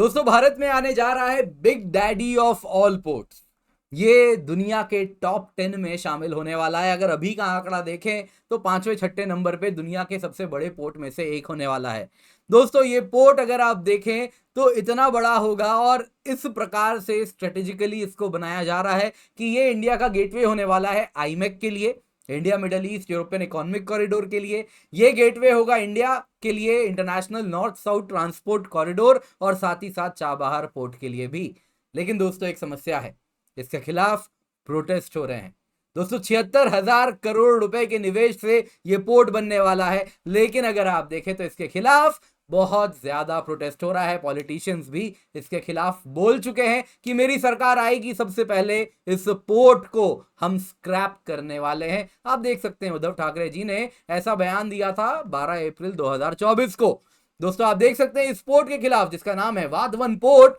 दोस्तों भारत में आने जा रहा है big daddy of all ports. ये दुनिया के टॉप 10 में शामिल होने वाला है। अगर अभी का आंकड़ा देखें तो पांचवें छठे नंबर पे दुनिया के सबसे बड़े पोर्ट में से एक होने वाला है। दोस्तों ये पोर्ट अगर आप देखें तो इतना बड़ा होगा और इस प्रकार से स्ट्रेटेजिकली इसको बनाया जा रहा है कि ये इंडिया का गेटवे होने वाला है आईमेक के लिए, India middle east European economic corridor के लिए। ये गेटवे होगा इंडिया के लिए international north south transport corridor और साथ ही साथ चाबहार पोर्ट के लिए भी। लेकिन दोस्तों एक समस्या है, इसके खिलाफ प्रोटेस्ट हो रहे हैं। दोस्तों 76,000 करोड़ रुपए के निवेश से ये पोर्ट बनने वाला है, लेकिन अगर आप देखें तो इसके खिलाफ बहुत ज्यादा प्रोटेस्ट हो रहा है। पॉलिटिशियंस भी इसके खिलाफ बोल चुके हैं कि मेरी सरकार आएगी सबसे पहले इस पोर्ट को हम स्क्रैप करने वाले हैं। आप देख सकते हैं उद्धव ठाकरे जी ने ऐसा बयान दिया था 12 अप्रैल 2024 को। दोस्तों आप देख सकते हैं इस पोर्ट के खिलाफ, जिसका नाम है वाधवन पोर्ट,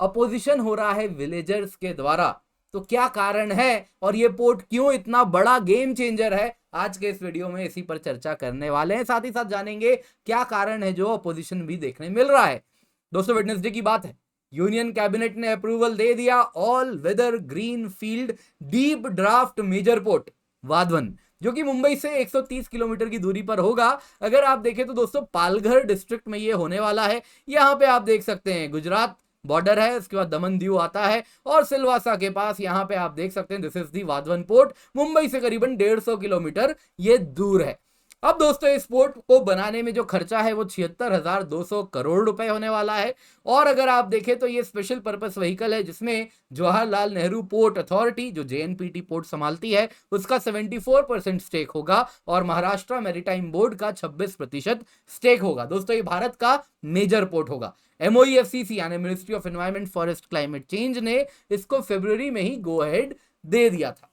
अपोजिशन हो रहा है विलेजर्स के द्वारा। तो क्या कारण है और ये पोर्ट क्यों इतना बड़ा गेम चेंजर है, आज के इस वीडियो में इसी पर चर्चा करने वाले हैं। साथ ही साथ जानेंगे क्या कारण है जो अपोजिशन भी देखने मिल रहा है। दोस्तों वेडनेसडे की बात है, यूनियन कैबिनेट ने अप्रूवल दे दिया all weather green field deep draft major port Vadhavan, जो कि मुंबई से 130 किलोमीटर की दूरी पर होगा। अगर आप देखें तो दोस्तों पालघर डिस्ट्रिक्ट में ये होने वाला है। यहां पे आप देख सकते हैं गुजरात बॉर्डर है, उसके बाद दमन दीव आता है और सिलवासा के पास यहां पे आप देख सकते हैं this is the Vadhavan port. Mumbai से करीबन 150 किलोमीटर ये दूर है। अब दोस्तों इस पोर्ट को बनाने में जो खर्चा है वो 76,200 करोड़ रुपए होने वाला है। और अगर आप देखें तो ये स्पेशल पर्पस व्हीकल है जिसमें जवाहरलाल नेहरू पोर्ट अथॉरिटी, जो जेएनपीटी पोर्ट संभालती है, उसका 74% स्टेक होगा और महाराष्ट्र मैरीटाइम बोर्ड का 26% स्टेक होगा। दोस्तों ये भारत का मेजर पोर्ट होगा। MOEFCC यानी ministry of environment forest climate change ने इसको फरवरी में ही गो अहेड दे दिया था।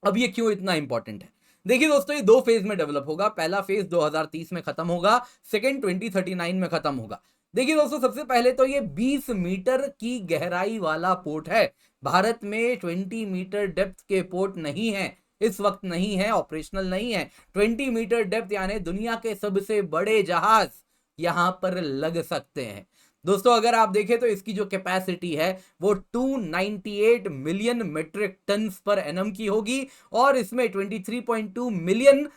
अब ये क्यों इतना इंपॉर्टेंट है, देखिए दोस्तों ये दो फेज में डेवलप होगा। पहला फेज 2030 में खत्म होगा, सेकेंड 2039 में खत्म होगा। देखिए दोस्तों सबसे पहले तो ये 20 मीटर की गहराई वाला पोर्ट है। भारत में 20 मीटर डेप्थ के पोर्ट नहीं है, इस वक्त नहीं है, ऑपरेशनल नहीं है। 20 मीटर डेप्थ यानी दुनिया के सबसे बड़े जहाज यहां पर लग सकते हैं। दोस्तों अगर आप देखें तो इसकी जो कैपेसिटी है वो 298 million metric ton per annum की होगी और इसमें 23.2 मिलियन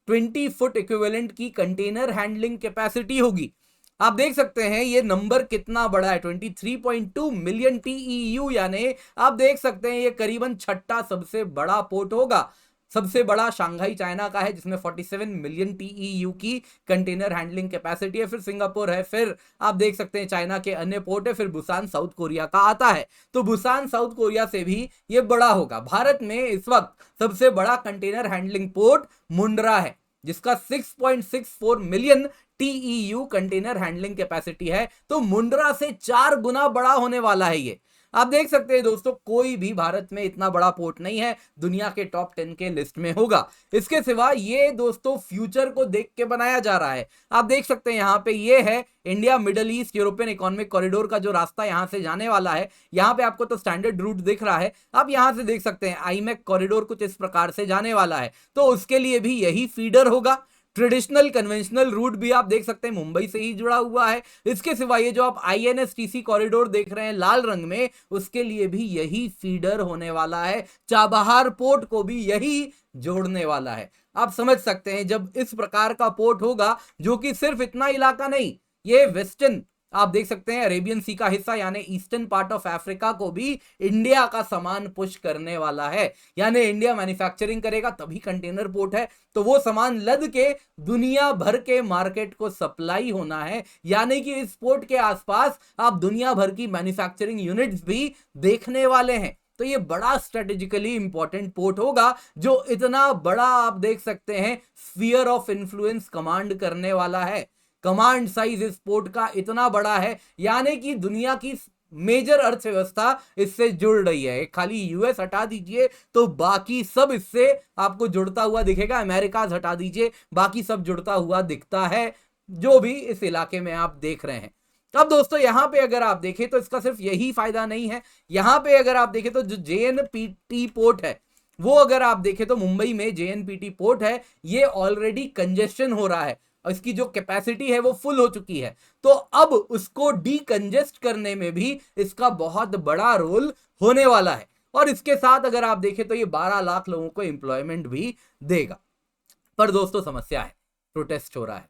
20 फुट इक्विवेलेंट की कंटेनर हैंडलिंग कैपेसिटी होगी। आप देख सकते हैं ये नंबर कितना बड़ा है, 23.2 मिलियन TEU, यानी आप देख सकते हैं ये करीबन छठा सबसे बड़ा पोर्ट होगा। सबसे बड़ा शंघाई चाइना का है जिसमें 47 मिलियन TEU की कंटेनर हैंडलिंग कैपेसिटी है। फिर सिंगापुर है, फिर आप देख सकते हैं चाइना के अन्य पोर्ट है, फिर बुसान साउथ कोरिया का आता है। तो बुसान साउथ कोरिया से भी ये बड़ा होगा। भारत में इस वक्त सबसे बड़ा कंटेनर हैंडलिंग पोर्ट मुंड्रा है जिसका 6.64 million TEU container handling capacity है। तो मुंड्रा से 4 गुना बड़ा होने वाला है ये। आप देख सकते हैं दोस्तों कोई भी भारत में इतना बड़ा पोर्ट नहीं है, दुनिया के टॉप 10 के लिस्ट में होगा। इसके सिवा ये दोस्तों फ्यूचर को देख के बनाया जा रहा है। आप देख सकते हैं यहाँ पे ये है India middle east European economic corridor का जो रास्ता यहाँ से जाने वाला है। यहाँ पे आपको तो स्टैंडर्ड रूट दिख रहा है, आप यहाँ से देख सकते हैं आईमेक कॉरिडोर कुछ इस प्रकार से जाने वाला है। तो उसके लिए भी यही फीडर होगा। ट्रेडिशनल कन्वेंशनल रूट भी आप देख सकते हैं मुंबई से ही जुड़ा हुआ है। इसके सिवा ये जो आप INSTC कॉरिडोर देख रहे हैं लाल रंग में, उसके लिए भी यही फीडर होने वाला है। चाबहार पोर्ट को भी यही जोड़ने वाला है। आप समझ सकते हैं जब इस प्रकार का पोर्ट होगा, जो कि सिर्फ इतना इलाका नहीं, ये वेस्टर्न आप देख सकते हैं अरेबियन सी का हिस्सा यानी ईस्टर्न पार्ट ऑफ अफ्रीका को भी इंडिया का सामान पुश करने वाला है। यानी इंडिया मैन्युफैक्चरिंग करेगा तभी कंटेनर पोर्ट है, तो वो सामान लद के दुनिया भर के मार्केट को सप्लाई होना है। यानी कि इस पोर्ट के आसपास आप दुनिया भर की मैन्युफैक्चरिंग यूनिट्स भी देखने वाले हैं। तो ये बड़ा स्ट्रेटेजिकली इंपॉर्टेंट पोर्ट होगा जो इतना बड़ा आप देख सकते हैं स्फीयर ऑफ इन्फ्लुएंस कमांड करने वाला है। कमांड साइज इस पोर्ट का इतना बड़ा है यानी कि दुनिया की मेजर अर्थव्यवस्था इससे जुड़ रही है। खाली यूएस हटा दीजिए तो बाकी सब इससे आपको जुड़ता हुआ दिखेगा। अमेरिका हटा दीजिए, बाकी सब जुड़ता हुआ दिखता है जो भी इस इलाके में आप देख रहे हैं। अब दोस्तों यहां पे अगर आप देखें तो इसका सिर्फ यही फायदा नहीं है। यहां पे अगर आप देखें तो जो JNPT पोर्ट है वो अगर आप देखें तो मुंबई में JNPT पोर्ट है, ये ऑलरेडी कंजेशन हो रहा है। और इसकी जो कैपेसिटी है वो फुल हो चुकी है, तो अब उसको डीकंजेस्ट करने में भी इसका बहुत बड़ा रोल होने वाला है। और इसके साथ अगर आप देखें तो ये 12 लाख लोगों को एम्प्लॉयमेंट भी देगा। पर दोस्तों समस्या है, प्रोटेस्ट हो रहा है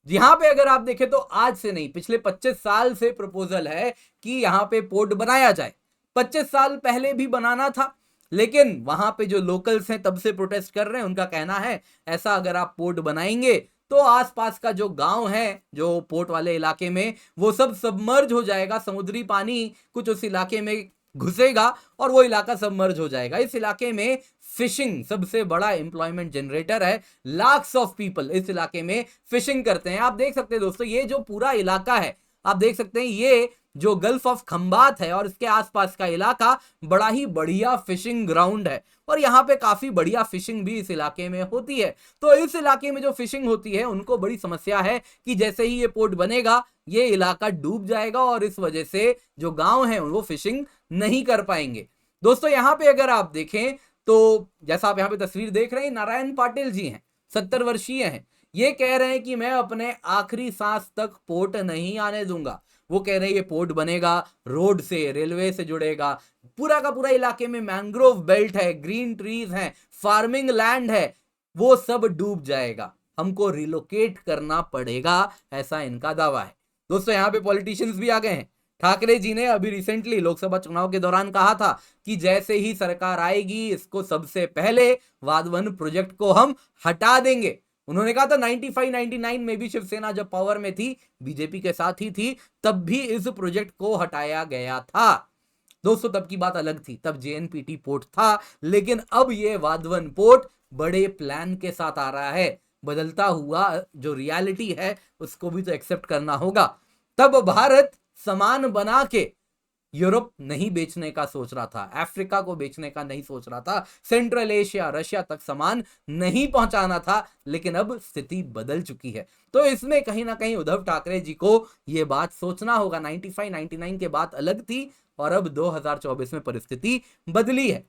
यहां पे। अगर आप देखें तो आज से नहीं, पिछले 25 साल से प्रपोजल है कि यहां पे पोर्ट बनाया जाए। 25 साल पहले भी बनाना था, लेकिन वहां पे जो लोकल्स हैं तब से प्रोटेस्ट कर रहे हैं। उनका कहना है ऐसा अगर आप पोर्ट बनाएंगे तो आसपास का जो गांव है जो पोर्ट वाले इलाके में, वो सब सबमर्ज हो जाएगा, समुद्री पानी कुछ उस इलाके में घुसेगा और वो इलाका सबमर्ज हो जाएगा। इस इलाके में फिशिंग सबसे बड़ा एम्प्लॉयमेंट जनरेटर है, लाख्स ऑफ पीपल इस इलाके में फिशिंग करते हैं। आप देख सकते हैं दोस्तों, ये जो पूरा इलाका है, आप देख सकते हैं ये जो गल्फ ऑफ खंबात है और इसके आसपास का इलाका बड़ा ही बढ़िया फिशिंग ग्राउंड है, और यहाँ पे काफी बढ़िया फिशिंग भी इस इलाके में होती है। तो इस इलाके में जो फिशिंग होती है उनको बड़ी समस्या है कि जैसे ही ये पोर्ट बनेगा ये इलाका डूब जाएगा, और इस वजह से जो गांव हैं वो फिशिंग नहीं कर पाएंगे। दोस्तों यहाँ पे अगर आप देखें तो जैसा आप यहाँ पे तस्वीर देख रहे हैं, नारायण पाटिल जी हैं, 70 वर्षीय हैं। ये कह रहे हैं कि मैं अपने आखिरी सांस तक पोर्ट नहीं आने दूंगा। वो कह रहे हैं ये पोर्ट बनेगा, रोड से, रेलवे से जुड़ेगा, पूरा का पूरा इलाके में मैंग्रोव बेल्ट है, ग्रीन ट्रीज हैं, फार्मिंग लैंड है, वो सब डूब जाएगा, हमको रिलोकेट करना पड़ेगा, ऐसा इनका दावा है। दोस्तों यहाँ पे पॉलिटिशियंस भी आ गए हैं। ठाकरे जी ने अभी रिसेंटली लोकसभा चुनाव के दौरान कहा था कि जैसे ही सरकार आएगी इसको सबसे पहले वाधवन प्रोजेक्ट को हम हटा देंगे। उन्होंने कहा था 95-99 में भी शिवसेना जब पावर में थी, बीजेपी के साथ ही थी, तब भी इस प्रोजेक्ट को हटाया गया था। दोस्तों तब की बात अलग थी, तब जेएनपीटी पोर्ट था, लेकिन अब ये वाधवन पोर्ट बड़े प्लान के साथ आ रहा है। बदलता हुआ जो रियलिटी है उसको भी तो एक्सेप्ट करना होगा। तब भारत सामान बना के यूरोप नहीं बेचने का सोच रहा था, अफ्रीका को बेचने का नहीं सोच रहा था, सेंट्रल एशिया, रशिया तक सामान नहीं पहुंचाना था, लेकिन अब स्थिति बदल चुकी है। तो इसमें कहीं ना कहीं उद्धव ठाकरे जी को यह बात सोचना होगा। 95-99 के बाद अलग थी और अब 2024 में परिस्थिति बदली है।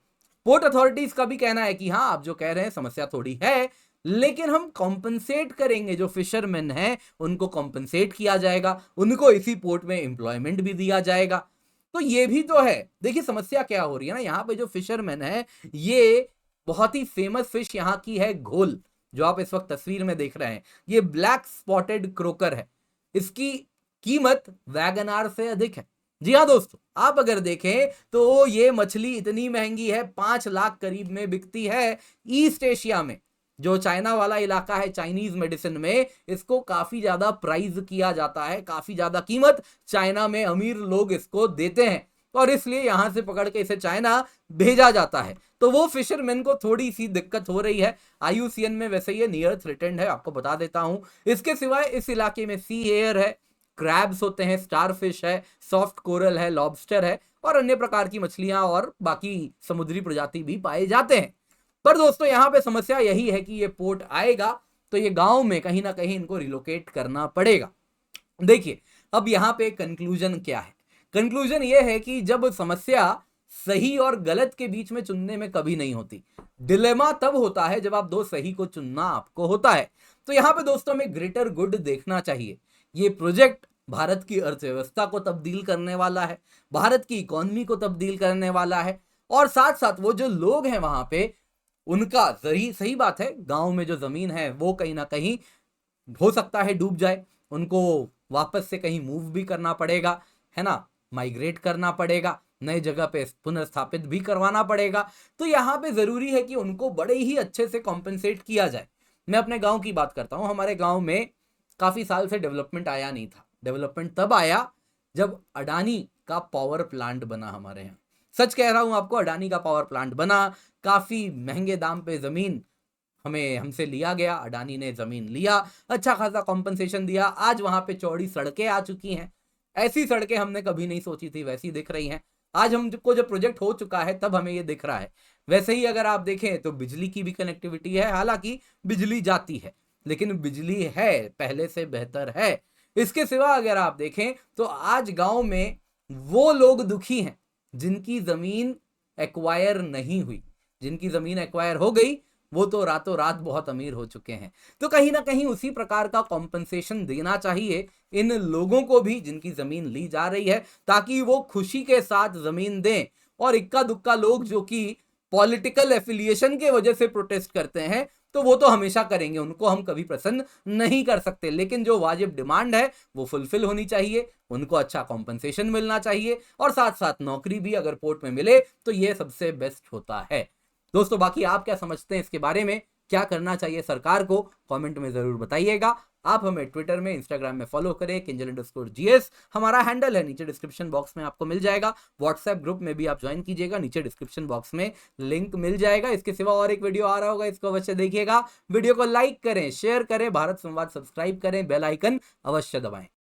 पोर्ट अथॉरिटीज का भी कहना है कि हाँ, आप जो कह रहे हैं समस्या थोड़ी है, लेकिन हम कॉम्पनसेट करेंगे, जो फिशरमैन हैं उनको कॉम्पनसेट किया जाएगा, उनको इसी पोर्ट में एम्प्लॉयमेंट भी दिया जाएगा। तो ये भी तो है। देखिए समस्या क्या हो रही है ना, यहाँ पे जो फिशरमैन है, ये बहुत ही फेमस फिश यहाँ की है घोल, जो आप इस वक्त तस्वीर में देख रहे हैं, ये ब्लैक स्पॉटेड क्रोकर है। इसकी कीमत वैगनार से अधिक है। जी हाँ दोस्तों, आप अगर देखें तो ये मछली इतनी महंगी है, 5 लाख करीब में बिकती है। ईस्ट एशिया में जो चाइना वाला इलाका है, चाइनीज मेडिसिन में इसको काफी ज्यादा प्राइस किया जाता है, काफी ज्यादा कीमत चाइना में अमीर लोग इसको देते हैं, और इसलिए यहां से पकड़ के इसे चाइना भेजा जाता है। तो वो फिशरमैन को थोड़ी सी दिक्कत हो रही है। IUCN में वैसे ये नियर थ्रेटेंड है, आपको बता देता हूं। इसके सिवाय इस इलाके में सी एयर है, क्रैब्स होते हैं, स्टारफिश है, सॉफ्ट कोरल है, लॉबस्टर है, और अन्य प्रकार की मछलियां और बाकी समुद्री प्रजाति भी पाए जाते हैं। पर दोस्तों यहाँ पे समस्या यही है कि ये पोर्ट आएगा तो ये गांव में कहीं ना कहीं इनको रिलोकेट करना पड़ेगा। देखिए अब यहाँ पे कंक्लूजन क्या है। कंक्लूजन ये है कि जब समस्या सही और गलत के बीच में चुनने में कभी नहीं होती, डिलेमा तब होता है जब आप दो सही को चुनना आपको होता है। तो यहाँ पे दोस्तों में ग्रेटर गुड देखना चाहिए। ये प्रोजेक्ट भारत की अर्थव्यवस्था को तब्दील करने वाला है, भारत की इकोनॉमी को तब्दील करने वाला है, और साथ साथ वो जो लोग हैं वहां पे उनका सही बात है, गांव में जो जमीन है वो कहीं ना कहीं हो सकता है डूब जाए, उनको वापस से कहीं मूव भी करना पड़ेगा, है ना, माइग्रेट करना पड़ेगा, नए जगह पे पुनर्स्थापित भी करवाना पड़ेगा। तो यहाँ पे जरूरी है कि उनको बड़े ही अच्छे से कॉम्पेंसेट किया जाए। मैं अपने गांव की बात करता हूँ। हमारे गांव में काफी साल से डेवलपमेंट आया नहीं था। डेवलपमेंट तब आया जब अडानी का पावर प्लांट बना हमारे यहाँ। सच कह रहा हूं आपको, अडानी का पावर प्लांट बना, काफी महंगे दाम पे जमीन हमसे लिया गया, अडानी ने जमीन लिया, अच्छा खासा कॉम्पनसेशन दिया, आज वहां पे चौड़ी सड़कें आ चुकी हैं। ऐसी सड़कें हमने कभी नहीं सोची थी, वैसी दिख रही हैं। आज हमको जब प्रोजेक्ट हो चुका है तब हमें ये दिख रहा है। वैसे ही अगर आप देखें तो बिजली की भी कनेक्टिविटी है, हालांकि बिजली जाती है लेकिन बिजली है, पहले से बेहतर है। इसके सिवा अगर आप देखें तो आज गांव में वो लोग दुखी हैं जिनकी जमीन एक्वायर नहीं हुई। जिनकी जमीन एक्वायर हो गई वो तो रातों रात बहुत अमीर हो चुके हैं। तो कहीं ना कहीं उसी प्रकार का कॉम्पनसेशन देना चाहिए इन लोगों को भी जिनकी जमीन ली जा रही है, ताकि वो खुशी के साथ जमीन दें। और इक्का दुक्का लोग जो कि पॉलिटिकल एफिलिएशन के वजह से प्रोटेस्ट करते हैं, तो वो तो हमेशा करेंगे, उनको हम कभी प्रसन्न नहीं कर सकते। लेकिन जो वाजिब डिमांड है वो फुलफिल होनी चाहिए, उनको अच्छा कॉम्पनसेशन मिलना चाहिए, और साथ साथ नौकरी भी अगर पोर्ट में मिले तो ये सबसे बेस्ट होता है। दोस्तों, बाकी आप क्या समझते हैं इसके बारे में, क्या करना चाहिए सरकार को, कमेंट में जरूर बताइएगा। आप हमें ट्विटर में, इंस्टाग्राम में फॉलो करें, किंजल_GS हमारा हैंडल है, नीचे डिस्क्रिप्शन बॉक्स में आपको मिल जाएगा। व्हाट्सएप ग्रुप में भी आप ज्वाइन कीजिएगा, नीचे डिस्क्रिप्शन बॉक्स में लिंक मिल जाएगा। इसके सिवा और एक वीडियो आ रहा होगा, इसको अवश्य देखिएगा। वीडियो को लाइक करें, शेयर करें, भारत संवाद सब्सक्राइब करें, बेल आइकन अवश्य दबाएं।